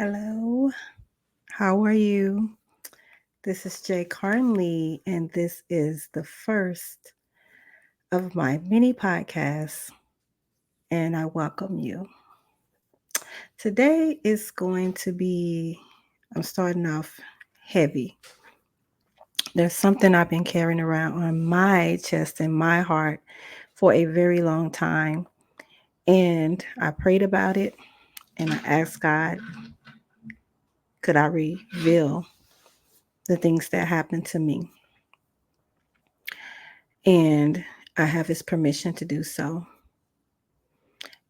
Hello, how are you? This is Jay Carnley, and this is the first of my mini podcasts, and I welcome you. Today is going to be, I'm starting off heavy. There's something I've been carrying around on my chest and my heart for a very long time, and I prayed about it and I asked God, could I reveal the things that happened to me? And I have his permission to do so,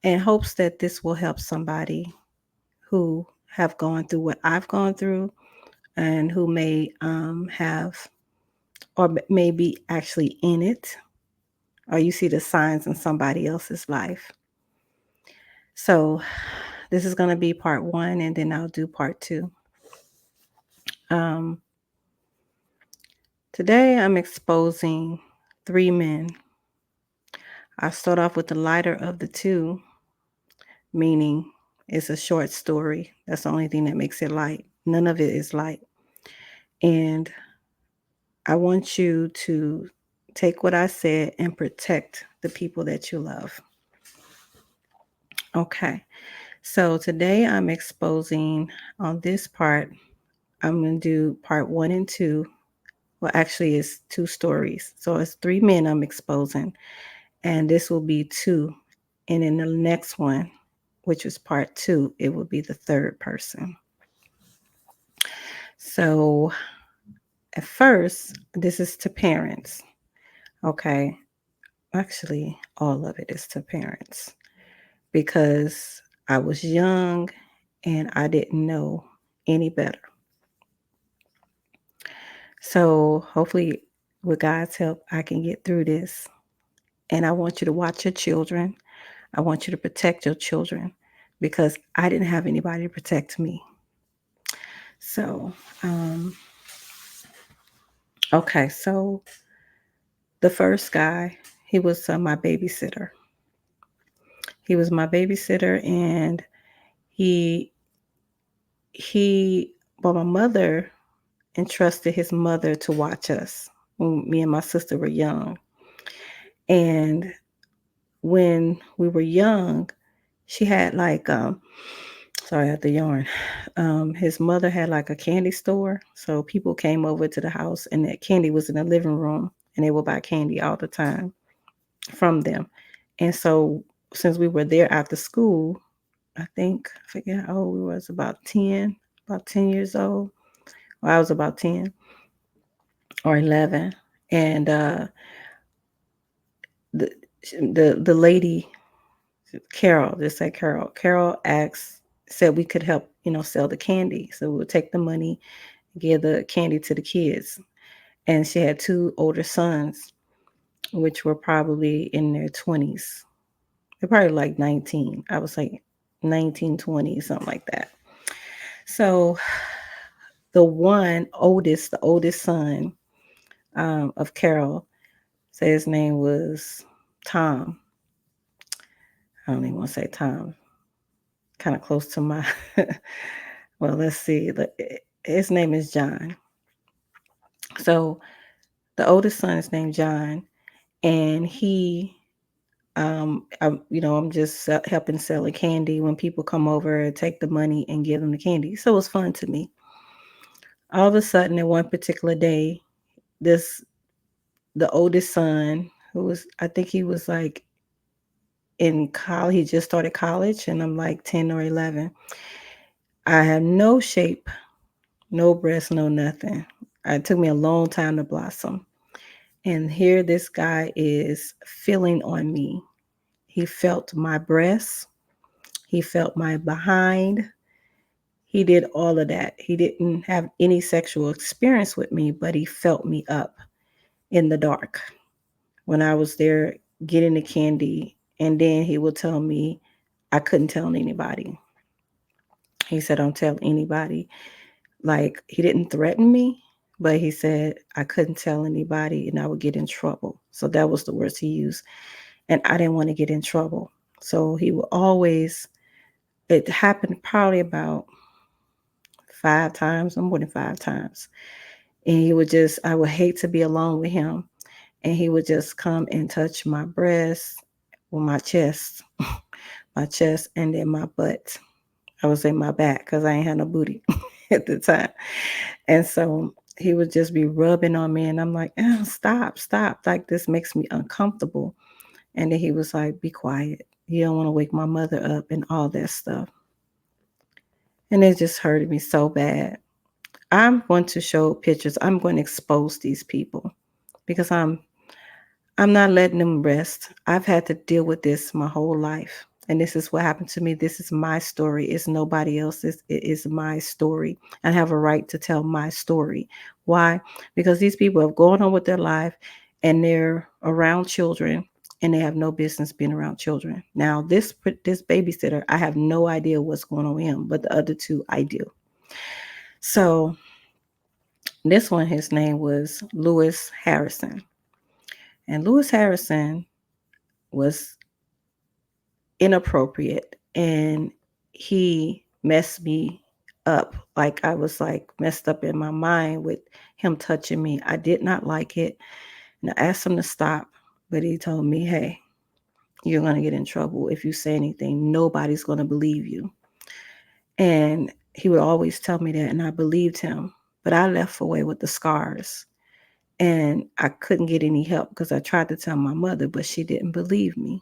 in hopes that this will help somebody who have gone through what I've gone through and who may have or may be actually in it, or you see the signs in somebody else's life. So this is going to be part one, and then I'll do part two. Um, Today I'm exposing three men. I start off with the lighter of the two, meaning it's a short story. That's the only thing that makes it light. None of it is light. And I want you to take what I said and protect the people that you love. Okay. So today I'm exposing on this part, I'm going to do part one and two. Well, actually, it's two stories. So it's three men I'm exposing, and this will be two. And in the next one, which is part two, it will be the third person. So at first, this is to parents. Okay. Actually, all of it is to parents because I was young and I didn't know any better. So hopefully, with God's help, I can get through this. And I want you to watch your children. I want you to protect your children because I didn't have anybody to protect me. So, okay. So the first guy, he was my babysitter. He was my babysitter, and he well, my mother entrusted his mother to watch us when me and my sister were young. And when we were young, she had like sorry, I have to yarn. His mother had like a candy store. So people came over to the house and that candy was in the living room and they would buy candy all the time from them. And so since we were there after school, I forget how old we was, about 10 years old. Well, I was about 10 or 11. And the the lady, Carol, just say Carol asked, said we could help, sell the candy. So we would take the money, give the candy to the kids. And she had two older sons, which were probably in their 20s. They're probably like 19. I was like 19, 20, something like that. So the oldest son of Carol, say his name was Tom. I don't even want to say Tom. Kind of close to my, well, let's see. His name is John. So the oldest son is named John, and I'm just helping selling candy when people come over and take the money and give them the candy. So it was fun to me. All of a sudden, in one particular day, the oldest son, I think he was like in college, he just started college, and I'm like 10 or 11. I have no shape, no breast, no nothing. It took me a long time to blossom. And here this guy is feeling on me. He felt my breasts. He felt my behind. He did all of that. He didn't have any sexual experience with me, but he felt me up in the dark when I was there getting the candy. And then he would tell me I couldn't tell anybody. He said, don't tell anybody. Like, he didn't threaten me, but he said I couldn't tell anybody and I would get in trouble. So that was the words he used. And I didn't want to get in trouble. So he would always, it happened probably about 5 times or more than 5 times. And he would just I would hate to be alone with him. And he would just come and touch my breast or my chest, my chest, and then my butt. I would say my back because I ain't had no booty at the time. And so he would just be rubbing on me, and I'm like, oh, stop, stop. Like, this makes me uncomfortable. And then he was like, be quiet. You don't want to wake my mother up and all that stuff. And it just hurted me so bad. I'm going to show pictures. I'm going to expose these people because I'm not letting them rest. I've had to deal with this my whole life. And this is what happened to me. This is my story. It's nobody else's. It is my story. I have a right to tell my story. Why? Because these people have gone on with their life and they're around children and they have no business being around children. Now, this babysitter, I have no idea what's going on with him, but the other two I do. So this one, his name was Lewis Harrison. And Lewis Harrison was inappropriate and he messed me up. Like, I was like messed up in my mind with him touching me. I did not like it. And I asked him to stop, but he told me, hey, you're going to get in trouble if you say anything. Nobody's going to believe you. And he would always tell me that, and I believed him. But I left away with the scars. And I couldn't get any help because I tried to tell my mother, but she didn't believe me.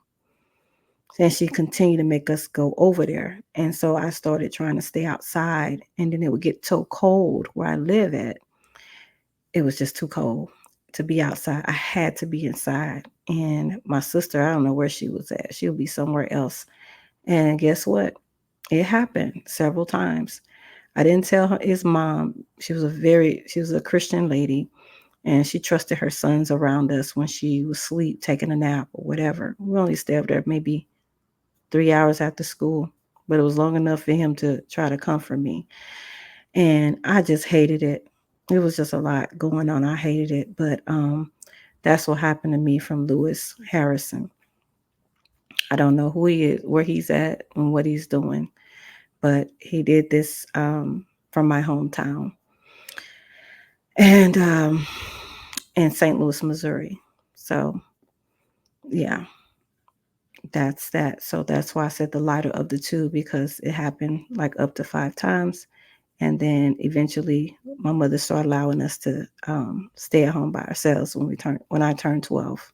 And she continued to make us go over there. And so I started trying to stay outside. And then it would get so cold where I live at. It was just too cold to be outside. I had to be inside. And my sister, I don't know where she was at. She would be somewhere else. And guess what? It happened several times. I didn't tell her his mom. She was a Christian lady. And she trusted her sons around us when she was asleep, taking a nap or whatever. We only stayed up there maybe 3 hours after school, but it was long enough for him to try to comfort me. And I just hated it. It was just a lot going on. I hated it. But that's what happened to me from Lewis Harrison. I don't know who he is, where he's at, and what he's doing, but he did this from my hometown. And in St. Louis, Missouri. So, yeah, that's that. So that's why I said the lighter of the two, because it happened like up to 5 times. And then eventually my mother started allowing us to stay at home by ourselves when I turned 12.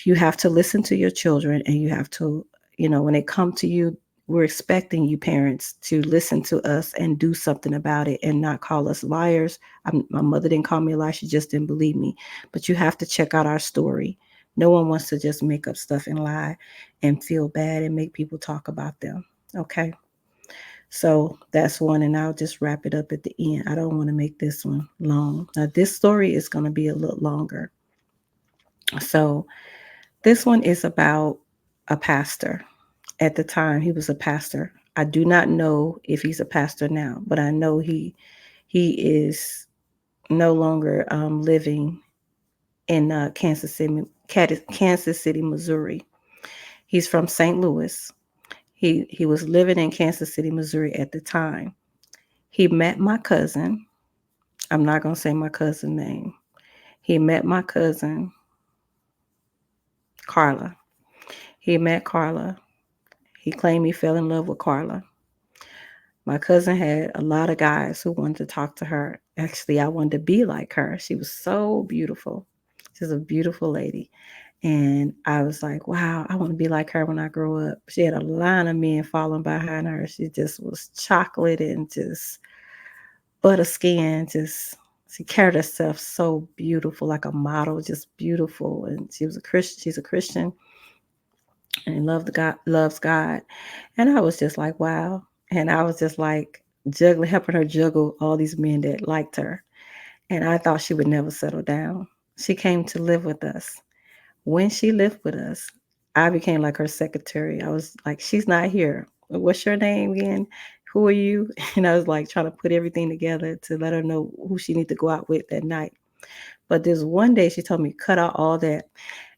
You have to listen to your children, and you have to, when they come to you, we're expecting you parents to listen to us and do something about it and not call us liars. My mother didn't call me a liar. She just didn't believe me. But you have to check out our story. No one wants to just make up stuff and lie and feel bad and make people talk about them. Okay. So that's one, and I'll just wrap it up at the end. I don't want to make this one long. Now, this story is going to be a little longer. So this one is about a pastor. At the time, he was a pastor. I do not know if he's a pastor now, but I know he is no longer living in Kansas City, Missouri. He's from St. Louis. He was living in Kansas City, Missouri at the time. He met my cousin. I'm not going to say my cousin's name. He met my cousin, Carla. He met Carla. He claimed he fell in love with Carla. My cousin had a lot of guys who wanted to talk to her. Actually, I wanted to be like her. She was so beautiful. She's a beautiful lady. And I was like, wow, I want to be like her when I grow up. She had a line of men following behind her. She just was chocolate and just butter skin. Just she carried herself so beautiful, like a model, just beautiful. And she was a Christian. She's a Christian and loves God. And I was just like, wow. And I was just like helping her juggle all these men that liked her. And I thought she would never settle down. She came to live with us. When she lived with us, I became like her secretary. I was like, she's not here. What's your name again? Who are you? And I was like trying to put everything together to let her know who she need to go out with that night. But this one day she told me, cut out all that.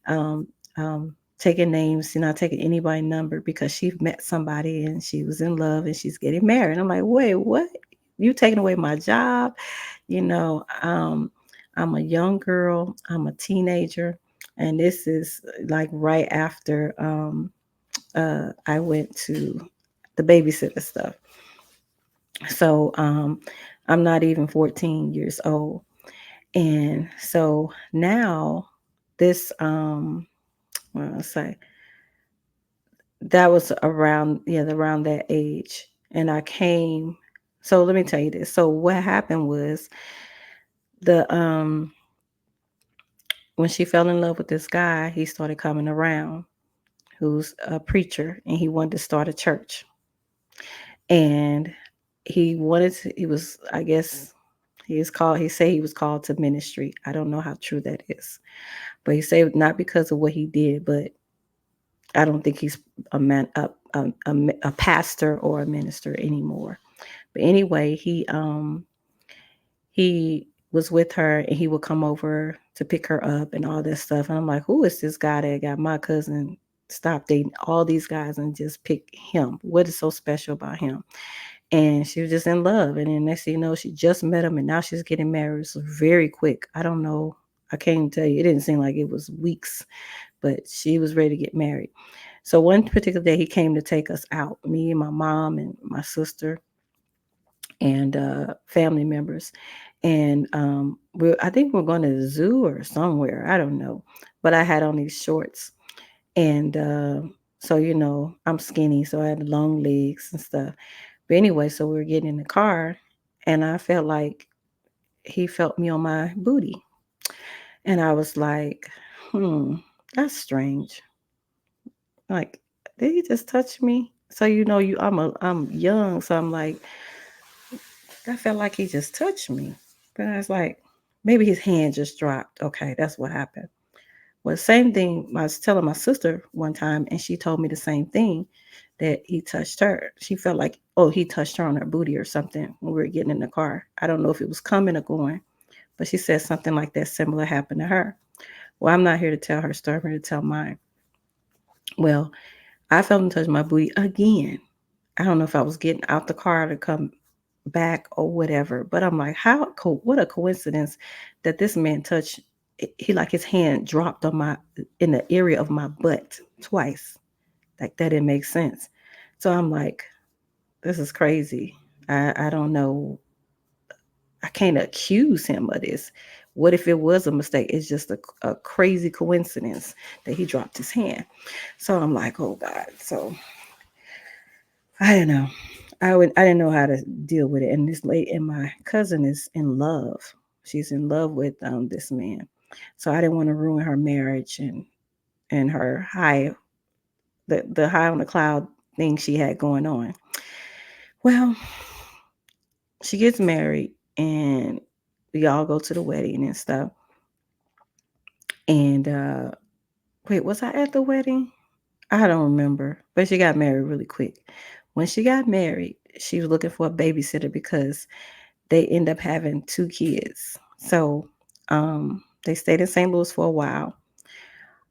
Um, um, taking names, not taking anybody's number because she met somebody and she was in love and she's getting married. I'm like, wait, what? You taking away my job? You know, I'm a young girl, I'm a teenager, and this is like right after I went to the babysitter stuff. So I'm not even 14 years old. And so now this well, I'll say that was around that age. And I came, so let me tell you this. So what happened was the when she fell in love with this guy, he started coming around who's a preacher and he wanted to start a church. And he was, I guess he said he was called to ministry. I don't know how true that is. But he said not because of what he did, but I don't think he's a man, a pastor or a minister anymore. But anyway, he was with her and he would come over to pick her up and all that stuff. And I'm like, who is this guy that got my cousin stop dating all these guys and just pick him? What is so special about him? And she was just in love. And then next thing you know, she just met him and now she's getting married. So very quick. I don't know. I can't tell you. It didn't seem like it was weeks, but she was ready to get married. So one particular day he came to take us out, me and my mom and my sister and family members. And I think we're going to the zoo or somewhere. I don't know. But I had on these shorts. And so, I'm skinny. So I had long legs and stuff. But anyway, so we were getting in the car. And I felt like he felt me on my booty. And I was like, that's strange. Like, did he just touch me? So I'm young, so I'm like, I felt like he just touched me. But I was like, maybe his hand just dropped. Okay, that's what happened. Well, same thing. I was telling my sister one time, and she told me the same thing that he touched her. She felt like, oh, he touched her on her booty or something when we were getting in the car. I don't know if it was coming or going, but she said something like that similar happened to her. Well, I'm not here to tell her story, I'm here to tell mine. Well, I felt him touch my booty again. I don't know if I was getting out the car to come back or whatever, but I'm like, what a coincidence that this man touched. He like his hand dropped in the area of my butt twice. Like that didn't make sense. So I'm like, this is crazy. I don't know. I can't accuse him of this. What if it was a mistake? It's just a crazy coincidence that he dropped his hand. So I'm like, oh God. So I don't know. I didn't know how to deal with it. And my cousin is in love. She's in love with this man. So I didn't want to ruin her marriage and her the high on the cloud thing she had going on. Well, she gets married and we all go to the wedding and stuff. And wait, was I at the wedding? I don't remember. But she got married really quick. When she got married, she was looking for a babysitter because they end up having 2 kids. So they stayed in St. Louis for a while.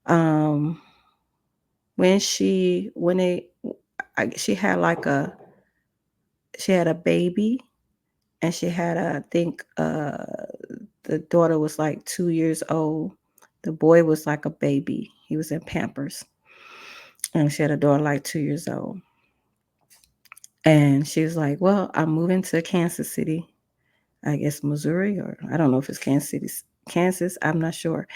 Um, when they, she had she had a baby, and she had I think the daughter was like 2 years old. The boy was like a baby. He was in Pampers, and she had a daughter like 2 years old. And she was like, "Well, I'm moving to Kansas City, I guess Missouri, or I don't know if it's Kansas City, Kansas. I'm not sure,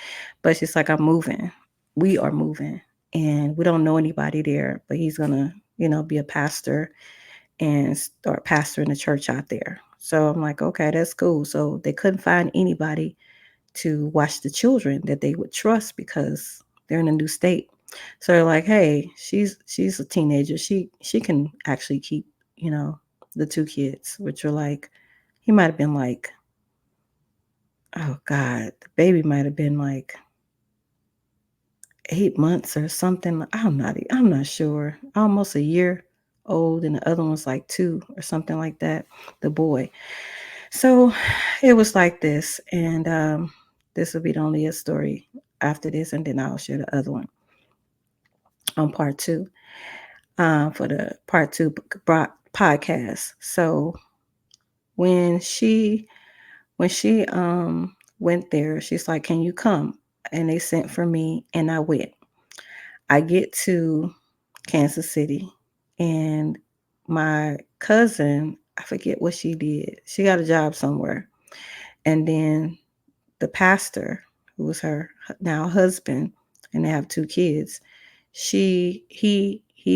but she's like, I'm moving. We are moving, and we don't know anybody there, but he's gonna, be a pastor and start pastoring the church out there." So I'm like, okay, that's cool. So they couldn't find anybody to watch the children that they would trust because they're in a new state. So they're like, hey, she's a teenager. She can actually keep, the 2 kids, which are like, he might have been like, oh God, the baby might have been like 8 months or something. I'm not sure. Almost a year old, and the other one's like 2 or something like that, the boy. So it was like this, and this will be the only story after this, and then I'll share the other one. on part two, for the part two podcast. So when she went there, she's like, "Can you come?" And they sent for me, and I went. I get to Kansas City, and my cousin, I forget what she did. She got a job somewhere, and then the pastor, who was her now husband, and they have two kids. He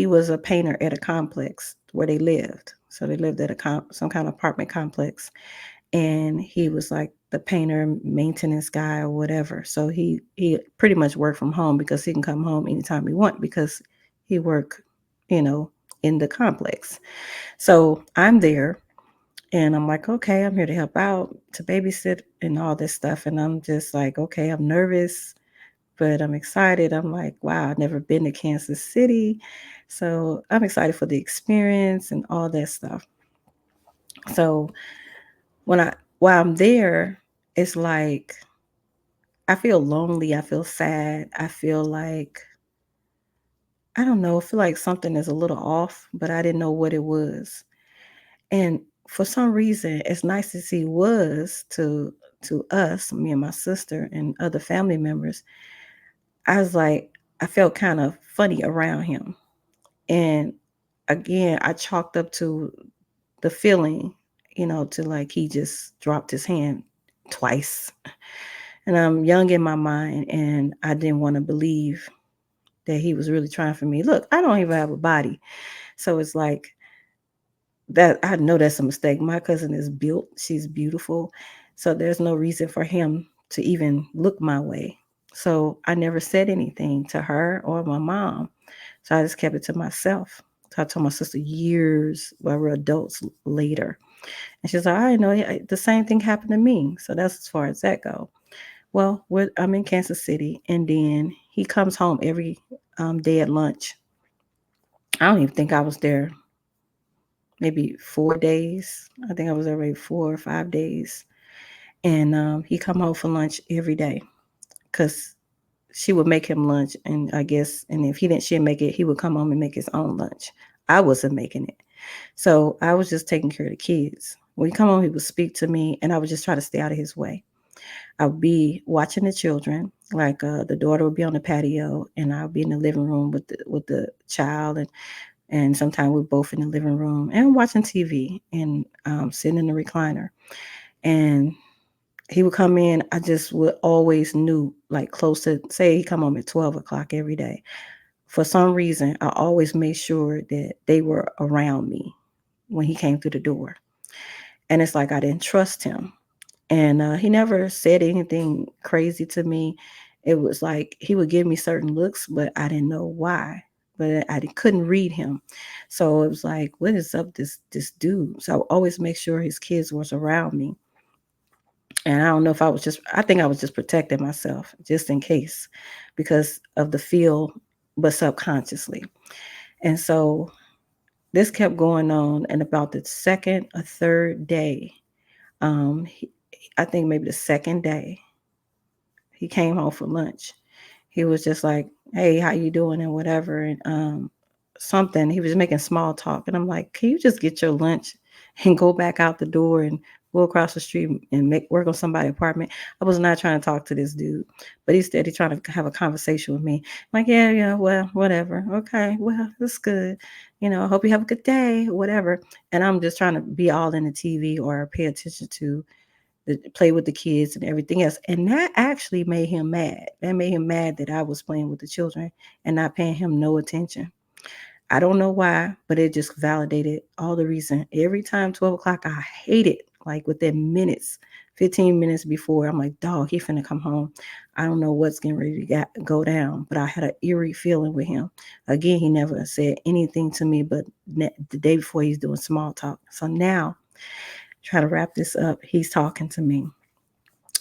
was a painter at a complex where they lived. So they lived at some kind of apartment complex, and he was like the painter maintenance guy or whatever. So he pretty much worked from home because he can come home anytime he want because he worked, you know, in the complex. So I'm there, and I'm like, okay, I'm here to help out, to babysit and all this stuff. And I'm just like, okay, I'm nervous, but I'm excited. I'm like, wow, I've never been to Kansas City. So I'm excited for the experience and all that stuff. So while I'm there, it's like I feel lonely, I feel sad, I feel like I don't know, I feel like something is a little off, but I didn't know what it was. And for some reason, as nice as he was to us, me and my sister and other family members, I was like, I felt kind of funny around him. And again, I chalked up to the feeling, to like he just dropped his hand twice. And I'm young in my mind, and I didn't want to believe that he was really trying for me. Look, I don't even have a body. So it's like that. I know that's a mistake. My cousin is built, she's beautiful. So there's no reason for him to even look my way. So I never said anything to her or my mom. So I just kept it to myself. So I told my sister years, while we're adults later. And she's like, I know the same thing happened to me. So that's as far as that go. Well, I'm in Kansas City, and then he comes home every day at lunch. I don't even think I was there maybe 4 days. I think I was there maybe 4 or 5 days. And he come home for lunch every day because she would make him lunch, and I guess, and if she didn't make it, he would come home and make his own lunch. I wasn't making it. So I was just taking care of the kids. When he come home, he would speak to me, and I would just try to stay out of his way. I would be watching the children, like the daughter would be on the patio, and I'll be in the living room with the child, and sometimes we're both in the living room and watching TV and sitting in the recliner. And he would come in. I just would always knew, like close to, say he come home at 12 o'clock every day. For some reason, I always made sure that they were around me when he came through the door. And it's like I didn't trust him. And he never said anything crazy to me. It was like he would give me certain looks, but I didn't know why. But I couldn't read him, so it was like, what is up this dude? So I would always make sure his kids was around me. And I don't know if I think I was just protecting myself just in case, because of the feel, but subconsciously. And so this kept going on, and about the second or third day, he, I think maybe the second day, he came home for lunch. He was just like, "Hey, how you doing?" and whatever, and something. He was making small talk, and I'm like, "Can you just get your lunch and go back out the door and go across the street and make work on somebody's apartment?" I was not trying to talk to this dude, but he's steady trying to have a conversation with me. I'm like, yeah, yeah, well, whatever. Okay, well, that's good. I hope you have a good day, whatever. And I'm just trying to be all in the TV or pay attention to play with the kids and everything else. And that actually made him mad. That made him mad that I was playing with the children and not paying him no attention. I don't know why, but it just validated all the reason. Every time 12 o'clock, I hate it. Like within minutes, 15 minutes before, I'm like, dog, he finna come home. I don't know what's getting ready to go down, but I had an eerie feeling with him. Again, he never said anything to me, but the day before, he's doing small talk. So now, try to wrap this up, he's talking to me.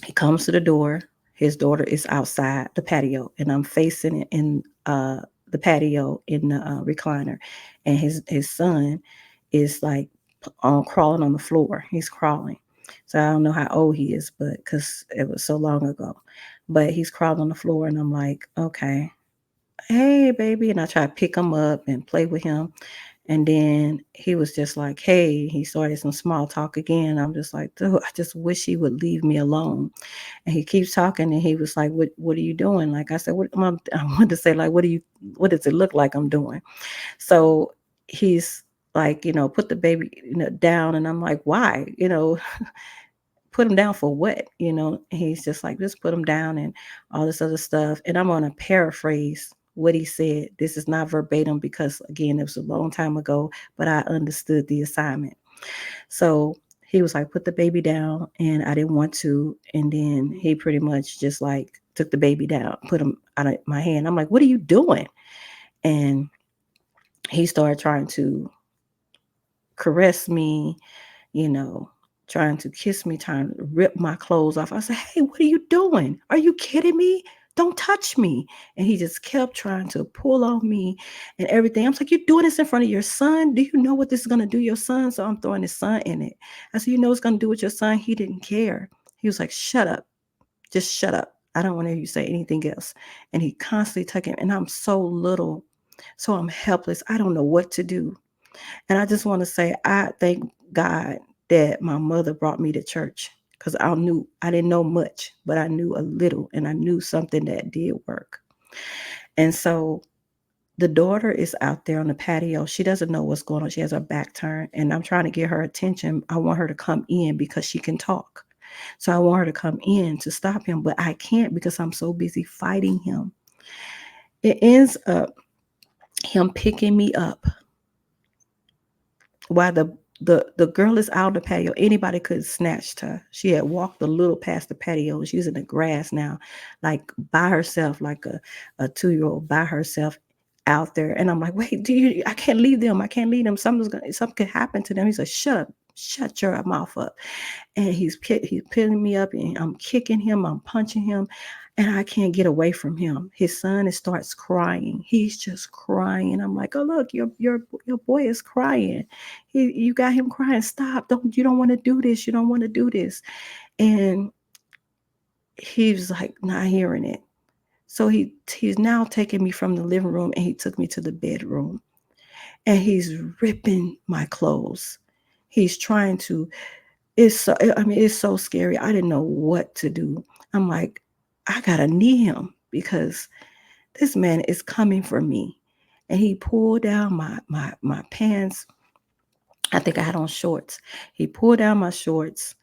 He comes to the door. His daughter is outside the patio, and I'm facing it in the patio in the recliner, and his son is like crawling on the floor. He's crawling. So I don't know how old he is, but because it was so long ago, but he's crawling on the floor, and I'm like, okay. hey, baby. And I tried to pick him up and play with him. And then he was just like, hey, he started some small talk again. I'm just like, dude, I just wish he would leave me alone. And he keeps talking and he was like, what are you doing? Like I said, I wanted to say, like, what does it look like I'm doing? So he's like, put the baby, down. And I'm like, why? Put him down for what? And he's just like, just put him down and all this other stuff. And I'm going to paraphrase what he said. This is not verbatim because, again, it was a long time ago, but I understood the assignment. So he was like, put the baby down. And I didn't want to. And then he pretty much just like took the baby down, put him out of my hand. I'm like, what are you doing? And he started trying to caress me, you know, trying to kiss me, trying to rip my clothes off. I said, hey, what are you doing? Are you kidding me? Don't touch me. And he just kept trying to pull on me and everything. I was like, you're doing this in front of your son? Do you know what this is going to do your son? So I'm throwing his son in it. I said, you know what's going to do with your son? He didn't care. He was like, shut up. Just shut up. I don't want to hear you say anything else. And he constantly took him. And I'm so little. So I'm helpless. I don't know what to do. And I just want to say, I thank God that my mother brought me to church because I didn't know much, but I knew a little and I knew something that did work. And so the daughter is out there on the patio. She doesn't know what's going on. She has her back turned, and I'm trying to get her attention. I want her to come in because she can talk. So I want her to come in to stop him, but I can't because I'm so busy fighting him. It ends up him picking me up while the girl is out on the patio. Anybody could have snatched her. She had walked a little past the patio. She's in the grass now, like by herself, like a 2-year-old by herself out there. And I'm like, wait, I can't leave them. I can't leave them. Something could happen to them. He said, shut up. Shut your mouth up. And he's pulling me up and I'm kicking him. I'm punching him. And I can't get away from him. His son starts crying. He's just crying. I'm like, oh look, your boy is crying. You got him crying. Stop! You don't want to do this. You don't want to do this. And he's like not hearing it. So he's now taking me from the living room and he took me to the bedroom. And he's ripping my clothes. He's trying to. It's so scary. I didn't know what to do. I'm like, I gotta knee him because this man is coming for me. And he pulled down my pants. I think I had on shorts. He pulled down my shorts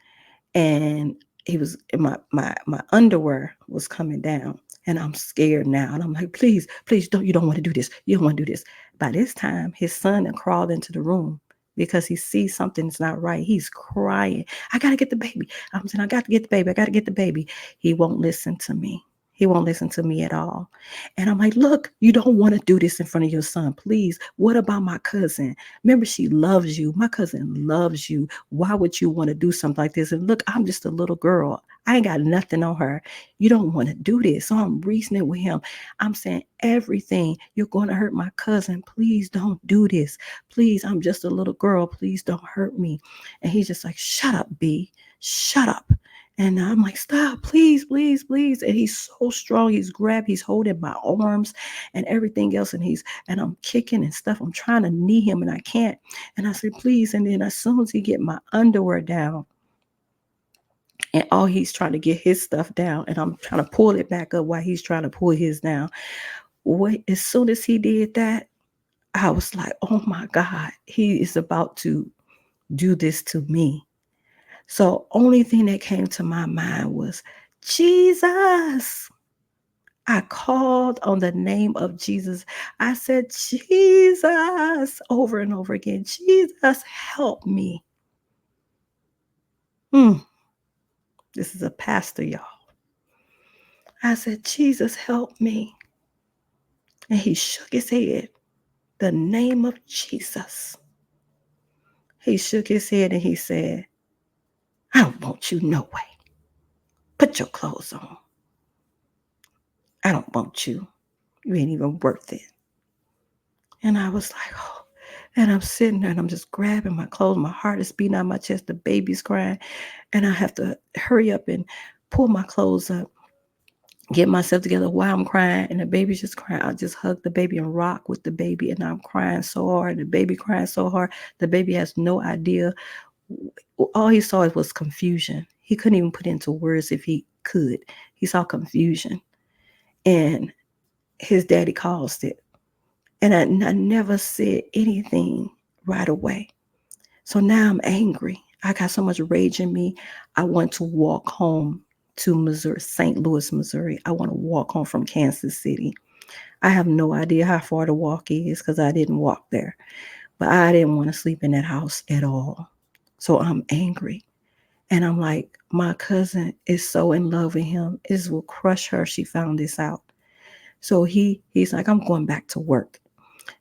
and he was my underwear was coming down. And I'm scared now. And I'm like, please you don't want to do this. You don't want to do this. By this time, his son had crawled into the room because he sees something's not right. He's crying. I gotta get the baby. I'm saying, I got to get the baby. I got to get the baby. He won't listen to me. He won't listen to me at all. And I'm like, look, you don't want to do this in front of your son. Please. What about my cousin? Remember, she loves you. My cousin loves you. Why would you want to do something like this? And look, I'm just a little girl. I ain't got nothing on her. You don't want to do this. So I'm reasoning with him. I'm saying everything. You're going to hurt my cousin. Please don't do this. Please, I'm just a little girl. Please don't hurt me. And he's just like, shut up, B. Shut up. And I'm like, stop, please, please, please. And he's so strong. He's holding my arms and everything else. And I'm kicking and stuff. I'm trying to knee him and I can't. And I said, please. And then as soon as he get my underwear down, and all he's trying to get his stuff down, and I'm trying to pull it back up while he's trying to pull his down. As soon as he did that, I was like, oh my God, he is about to do this to me. So only thing that came to my mind was Jesus. I called on the name of Jesus. I said, Jesus, over and over again. Jesus, help me. This is a pastor, y'all. I said, Jesus, help me. And he shook his head. The name of Jesus. He shook his head and he said, I don't want you no way. Put your clothes on. I don't want you. You ain't even worth it. And I was like, oh. And I'm sitting there and I'm just grabbing my clothes. My heart is beating out of my chest. The baby's crying. And I have to hurry up and pull my clothes up, get myself together while I'm crying, and the baby's just crying. I just hug the baby and rock with the baby, and I'm crying so hard. The baby crying so hard. The baby has no idea. All he saw was confusion. He couldn't even put into words if he could. He saw confusion, and his daddy caused it. And I never said anything right away. So now I'm angry. I got so much rage in me. I want to walk home to Missouri, St. Louis, Missouri. I want to walk home from Kansas City. I have no idea how far the walk is because I didn't walk there. But I didn't want to sleep in that house at all. So I'm angry. And I'm like, my cousin is so in love with him. This will crush her. She found this out. So he's like, I'm going back to work.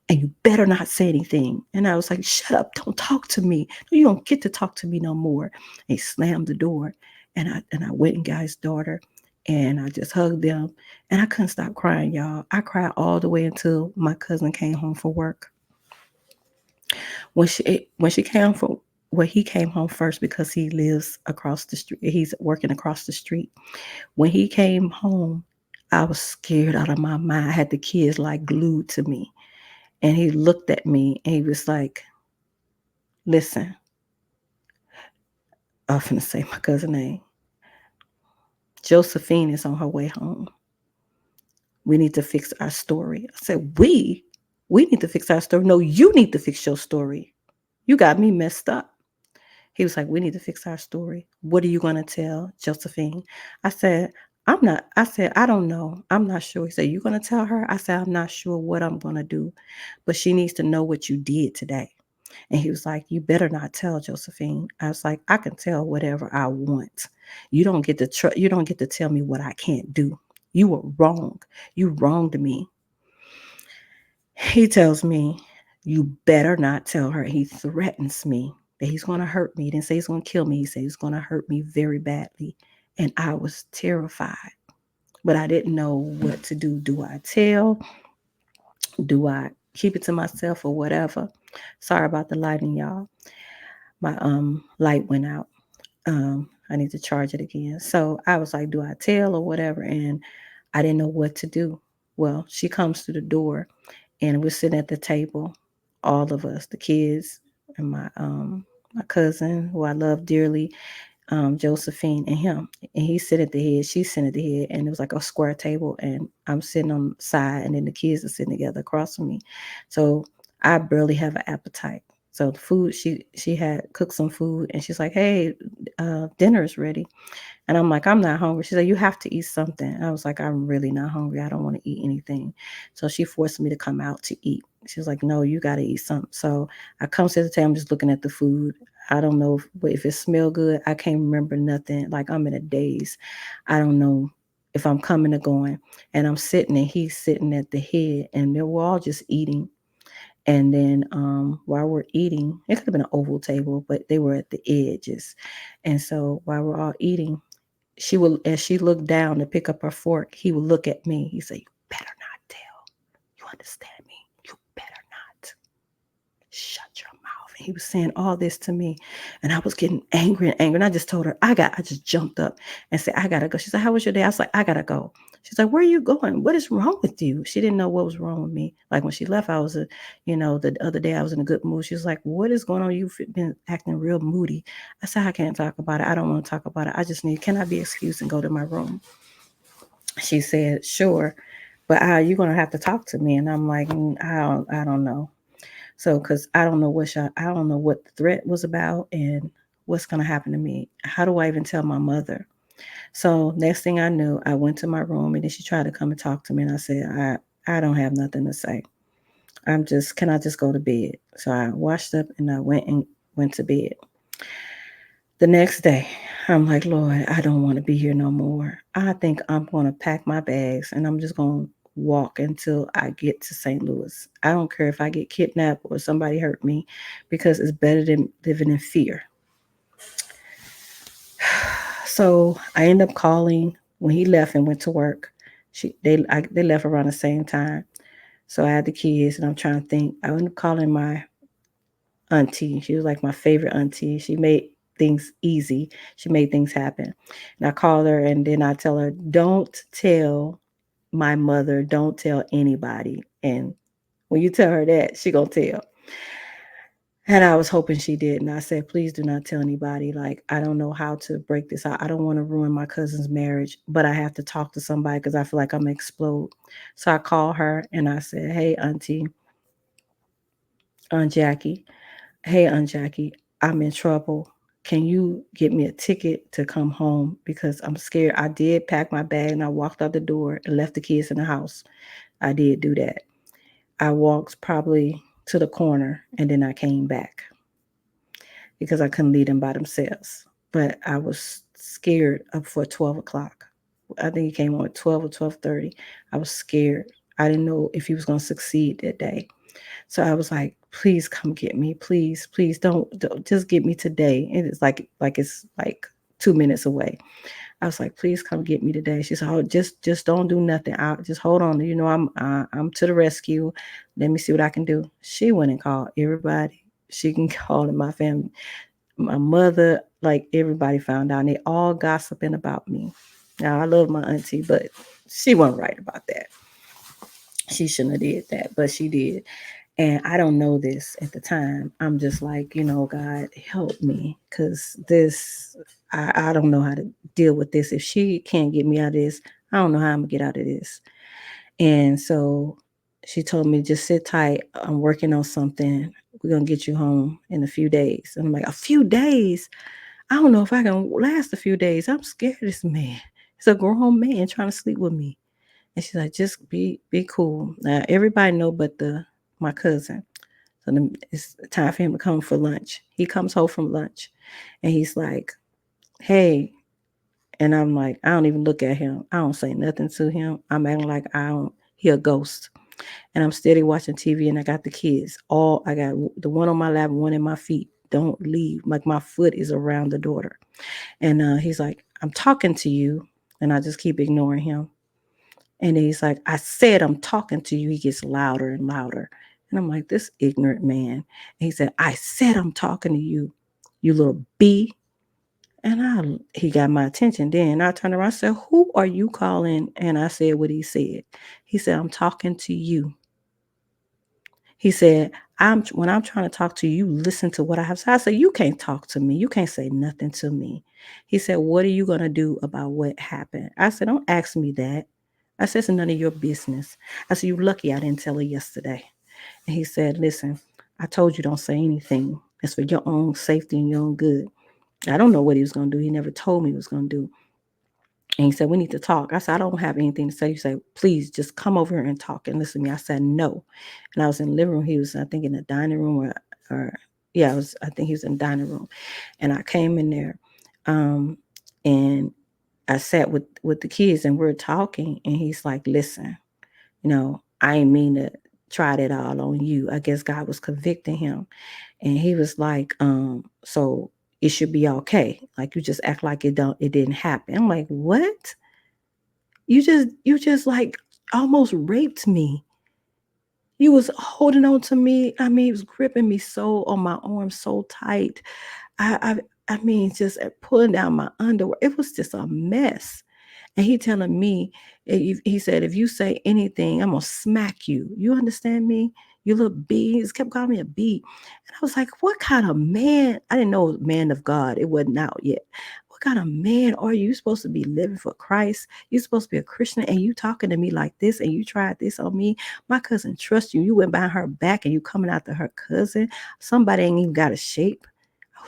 And you better not say anything. And I was like, shut up, don't talk to me. You don't get to talk to me no more. And he slammed the door. And I went and got his daughter, and I just hugged them. And I couldn't stop crying, y'all. I cried all the way until my cousin came home from work. When she came from well, he came home first because he lives across the street. He's working across the street. When he came home, I was scared out of my mind. I had the kids like glued to me. And he looked at me and he was like, listen, I'm finna say my cousin's name. Josephine is on her way home. We need to fix our story. I said, we need to fix our story. No, you need to fix your story. You got me messed up. He was like, we need to fix our story. What are you going to tell Josephine? I said, I don't know. I'm not sure. He said, you going to tell her? I said, I'm not sure what I'm going to do, but she needs to know what you did today. And he was like, you better not tell Josephine. I was like, I can tell whatever I want. You don't get to tell me what I can't do. You were wrong. You wronged me. He tells me, you better not tell her. He threatens me that he's going to hurt me. He didn't say he's going to kill me. He said he's going to hurt me very badly. And I was terrified, but I didn't know what to do. Do I tell? Do I keep it to myself or whatever? Sorry about the lighting, y'all. My light went out. I need to charge it again. So I was like, do I tell or whatever? And I didn't know what to do. Well, she comes through the door, and we're sitting at the table, all of us, the kids and my cousin, who I love dearly, Josephine, and him. And he's sitting at the head, she's sitting at the head, and it was like a square table, and I'm sitting on the side, and then the kids are sitting together across from me. So I barely have an appetite. So the food, she had cooked some food, and she's like, hey, dinner is ready. And I'm like, I'm not hungry. She said, you have to eat something. I was like, I'm really not hungry. I don't want to eat anything. So she forced me to come out to eat. She was like, no, you got to eat something. So I come to the table, I'm just looking at the food. I don't know if it smells good. I can't remember nothing. Like, I'm in a daze. I don't know if I'm coming or going. And I'm sitting, and he's sitting at the head, and we're all just eating. And then while we're eating, it could have been an oval table, but they were at the edges. And so while we're all eating, as she looked down to pick up her fork, he would look at me. He said, you better not tell. You understand me? You better not. Shut your mouth. And he was saying all this to me. And I was getting angry and angry. And I just told her, I just jumped up and said, I gotta go. She said, how was your day? I was like, I gotta go. She's like, where are you going? What is wrong with you? She didn't know what was wrong with me. Like, when she left, I was, the other day I was in a good mood. She was like, what is going on? You've been acting real moody. I said, I can't talk about it. I don't want to talk about it. Can I be excused and go to my room? She said, sure. But you're going to have to talk to me. And I'm like, I don't know. So, because I don't know what the threat was about and what's going to happen to me. How do I even tell my mother? So next thing I knew, I went to my room, and then she tried to come and talk to me. And I said, I don't have nothing to say. Can I just go to bed? So I washed up and I went to bed. The next day, I'm like, Lord, I don't want to be here no more. I think I'm going to pack my bags, and I'm just going to walk until I get to St. Louis. I don't care if I get kidnapped or somebody hurt me, because it's better than living in fear. So I ended up calling when he left and went to work. They left around the same time. So I had the kids, and I'm trying to think. I ended up calling my auntie. She was like my favorite auntie. She made things easy. She made things happen. And I call her and then I tell her, don't tell my mother, don't tell anybody. And when you tell her that, she gonna tell. And I was hoping she did. And I said, please do not tell anybody. Like, I don't know how to break this out. I don't want to ruin my cousin's marriage, but I have to talk to somebody because I feel like I'm gonna explode. So I call her and I said, hey, Auntie, Aunt Jackie. Hey, Aunt Jackie, I'm in trouble. Can you get me a ticket to come home? Because I'm scared. I did pack my bag and I walked out the door and left the kids in the house. I did do that. I walked probably to the corner and then I came back because I couldn't leave them by themselves. But I was scared up for 12 o'clock. I think he came on at 12 or 12:30. I was scared. I didn't know if he was going to succeed that day. So I was like, please come get me. Please, please don't just get me today. And it's like it's like 2 minutes away. I was like, please come get me today. She said, oh, just don't do nothing. I'll just hold on. You know, I'm to the rescue. Let me see what I can do. She went and called everybody. She can call in my family, my mother, like everybody found out. And they all gossiping about me. Now I love my auntie, but she wasn't right about that. She shouldn't have did that, but she did. And I don't know this at the time. I'm just like, God, help me. Because I don't know how to deal with this. If she can't get me out of this, I don't know how I'm going to get out of this. And so she told me, just sit tight. I'm working on something. We're going to get you home in a few days. And I'm like, a few days? I don't know if I can last a few days. I'm scared of this man. He's a grown man trying to sleep with me. And she's like, just be cool. Now everybody know but my cousin. So it's time for him to come for lunch. He comes home from lunch and he's like, hey. And I'm like, I don't even look at him. I don't say nothing to him. I'm acting like he a ghost. And I'm steady watching TV and I got the kids. I got the one on my lap, one in my feet. Don't leave. Like my foot is around the daughter. And he's like, I'm talking to you. And I just keep ignoring him. And he's like, I said, I'm talking to you. He gets louder and louder. And I'm like, this ignorant man. And he said, I said, I'm talking to you, you little bee. And he got my attention. Then I turned around and said, who are you calling? And I said what he said. He said, I'm talking to you. He said, when I'm trying to talk to you, listen to what I have to say. I said, you can't talk to me. You can't say nothing to me. He said, what are you going to do about what happened? I said, don't ask me that. I said, it's none of your business. I said, you're lucky I didn't tell her yesterday. And he said, listen, I told you don't say anything. It's for your own safety and your own good. I don't know what he was going to do. He never told me he was going to do. And he said, we need to talk. I said, I don't have anything to say. You say, please just come over here and talk and listen to me. I said, no. And I was in the living room. He was, I think, in the dining room I think he was in the dining room. And I came in there and I sat with the kids and we're talking. And he's like, listen, I ain't mean to try that all on you. I guess God was convicting him. And he was like, so it should be okay. Like you just act like it didn't happen. I'm like, what? You just like almost raped me. You was holding on to me. I mean, it was gripping me so on my arm so tight. I mean, just pulling down my underwear. It was just a mess. And he telling me, he said, if you say anything, I'm going to smack you. You understand me? You little bee. He just kept calling me a bee. And I was like, what kind of man? I didn't know it was man of God. It wasn't out yet. What kind of man are you? You're supposed to be living for Christ. You're supposed to be a Christian. And you talking to me like this and you tried this on me. My cousin trusts you. You went behind her back and you coming after her cousin. Somebody ain't even got a shape.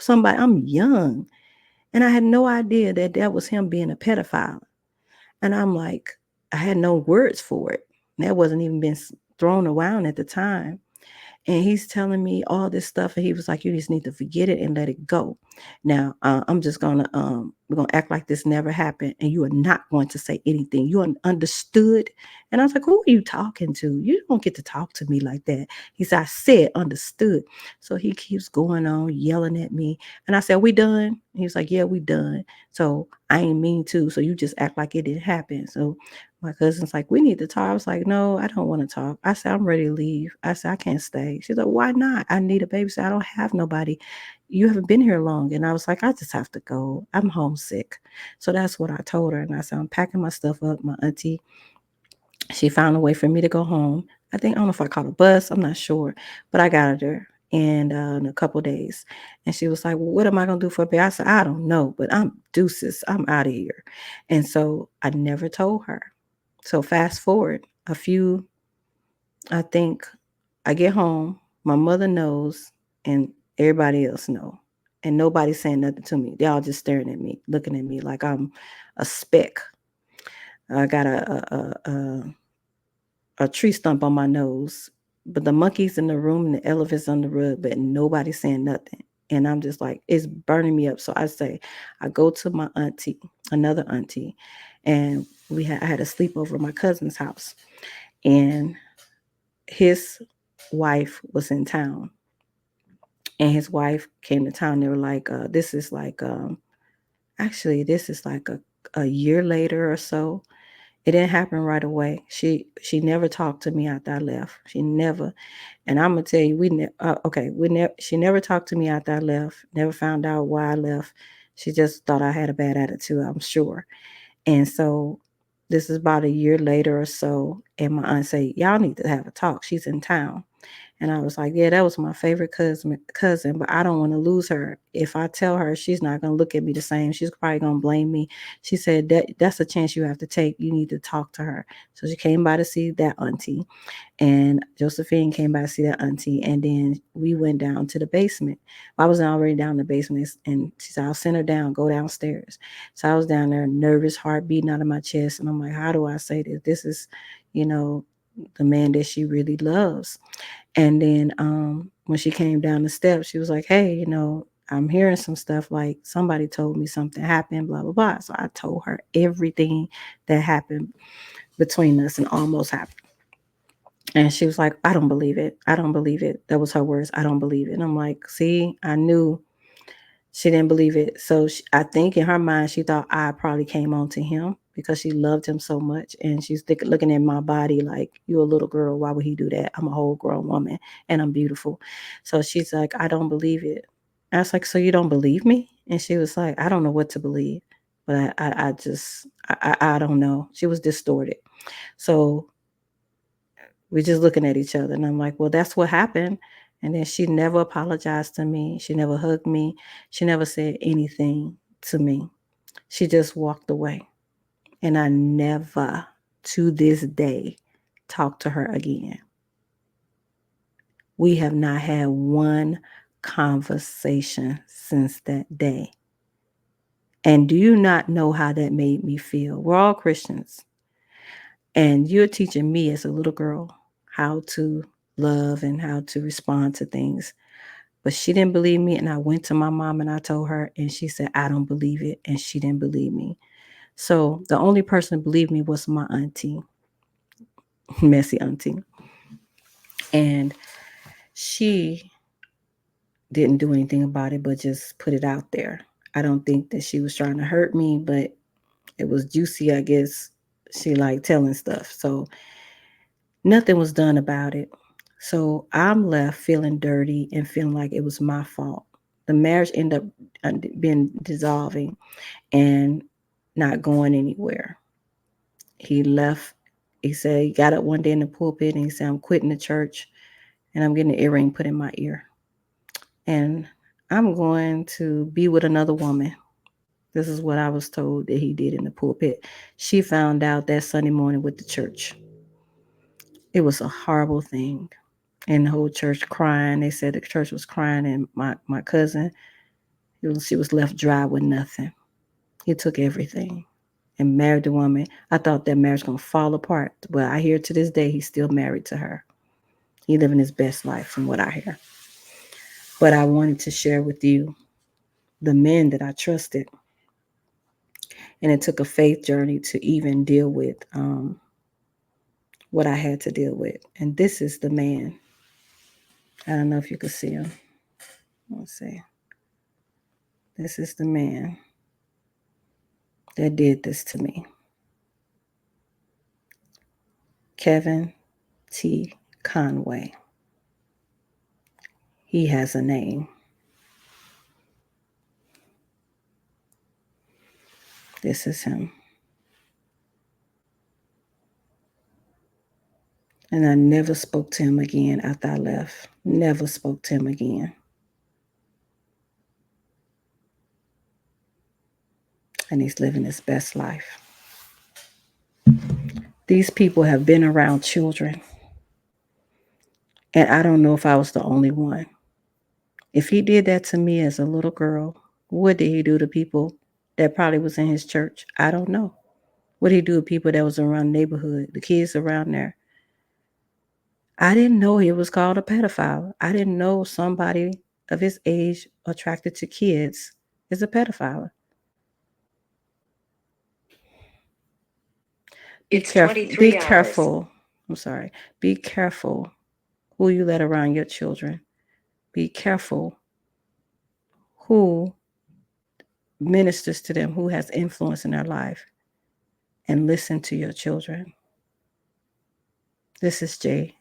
I'm young. And I had no idea that was him being a pedophile. And I'm like, I had no words for it. That wasn't even been thrown around at the time. And he's telling me all this stuff. And he was like, you just need to forget it and let it go. Now, I'm just going to, we're going to act like this never happened. And you are not going to say anything. You understood. And I was like, who are you talking to? You don't get to talk to me like that. He said, I said understood. So he keeps going on yelling at me. And I said, we done? He was like, yeah, we done. So I ain't mean to. So you just act like it didn't happen. So My cousin's like, we need to talk. I was like, no, I don't want to talk. I said, I'm ready to leave. I said, I can't stay. She's like, why not? I need a babysitter. I don't have nobody. You haven't been here long. And I was like, I just have to go. I'm homesick. So that's what I told her. And I said, I'm packing my stuff up. My auntie, she found a way for me to go home. I don't know if I caught a bus. I'm not sure. But I got her there in a couple days. And she was like, well, what am I going to do for a baby? I said, I don't know, but I'm deuces. I'm out of here. And so I never told her. So fast forward a few, I think I get home, my mother knows, and everybody else know. And nobody's saying nothing to me. They all just staring at me, looking at me like I'm a speck. I got a tree stump on my nose, but the monkeys in the room and the elephants on the rug, but nobody's saying nothing. And I'm just like, it's burning me up. So I go to my auntie, another auntie, and I had a sleepover at my cousin's house. And his wife was in town, and his wife came to town. They were like, this is like a year later or so. It didn't happen right away. She never talked to me after I left. She never. And I'm gonna tell you, she never talked to me after I left. Never found out why I left. She just thought I had a bad attitude, I'm sure. And so this is about a year later or so, and my aunt said, y'all need to have a talk. She's in town. And I was like, yeah, that was my favorite cousin, but I don't want to lose her. If I tell her, she's not going to look at me the same. She's probably going to blame me. She said, that's a chance you have to take. You need to talk to her. So she came by to see that auntie. And Josephine came by to see that auntie. And then we went down to the basement. I was already down in the basement. And she said, I'll send her down, go downstairs. So I was down there, nervous, heart beating out of my chest. And I'm like, how do I say this? This is, you know, the man that she really loves. And then when she came down the steps, she was like, hey, I'm hearing some stuff like somebody told me something happened, blah, blah, blah. So I told her everything that happened between us and almost happened. And she was like, I don't believe it. I don't believe it. That was her words. I don't believe it. And I'm like, see, I knew she didn't believe it. So I think in her mind, she thought I probably came on to him because she loved him so much. And she's looking at my body like, you a little girl. Why would he do that? I'm a whole grown woman and I'm beautiful. So she's like, I don't believe it. I was like, so you don't believe me? And she was like, I don't know what to believe. But I don't know. She was distorted. So we're just looking at each other. And I'm like, well, that's what happened. And then she never apologized to me. She never hugged me. She never said anything to me. She just walked away. And I never, to this day, talked to her again. We have not had one conversation since that day. And do you not know how that made me feel? We're all Christians. And you're teaching me as a little girl how to love and how to respond to things. But she didn't believe me. And I went to my mom and I told her, and she said, I don't believe it. And she didn't believe me. So the only person who believed me was my auntie, messy auntie. And she didn't do anything about it, but just put it out there. I don't think that she was trying to hurt me, but it was juicy, I guess. She liked telling stuff. So nothing was done about it. So I'm left feeling dirty and feeling like it was my fault. The marriage ended up being dissolving and not going anywhere. He left. He said he got up one day in the pulpit and he said, I'm quitting the church and I'm getting an earring put in my ear. And I'm going to be with another woman. This is what I was told that he did in the pulpit. She found out that Sunday morning with the church. It was a horrible thing. And the whole church crying. They said the church was crying, and my cousin, she was left dry with nothing. He took everything and married the woman. I thought that marriage was going to fall apart. But I hear to this day he's still married to her. He living his best life from what I hear. But I wanted to share with you the men that I trusted. And it took a faith journey to even deal with what I had to deal with. And this is the man. I don't know if you can see him. Let's see. This is the man that did this to me. Kevin T. Conway. He has a name. This is him. And I never spoke to him again after I left. Never spoke to him again. And he's living his best life. These people have been around children. And I don't know if I was the only one. If he did that to me as a little girl, what did he do to people that probably was in his church? I don't know. What did he do to people that was around the neighborhood, the kids around there? I didn't know he was called a pedophile. I didn't know somebody of his age attracted to kids is a pedophile. Be careful. Be careful. I'm sorry. Be careful who you let around your children. Be careful who ministers to them, who has influence in their life, and listen to your children. This is Jay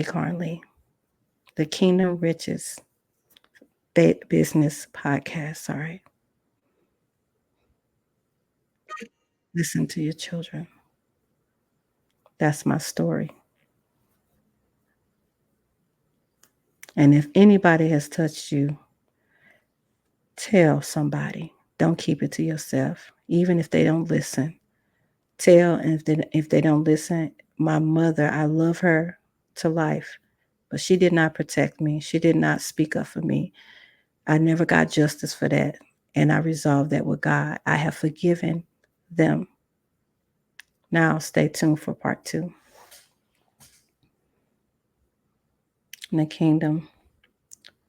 Carnley, the Kingdom Riches Business Podcast. Sorry. Listen to your children. That's my story. And if anybody has touched you, tell somebody. Don't keep it to yourself, even if they don't listen. Tell, and if they don't listen, my mother, I love her to life, but she did not protect me. She did not speak up for me. I never got justice for that, and I resolved that with God. I have forgiven them. Now stay tuned for part 2 in the Kingdom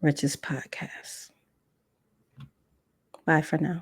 Riches Podcast. Bye for now.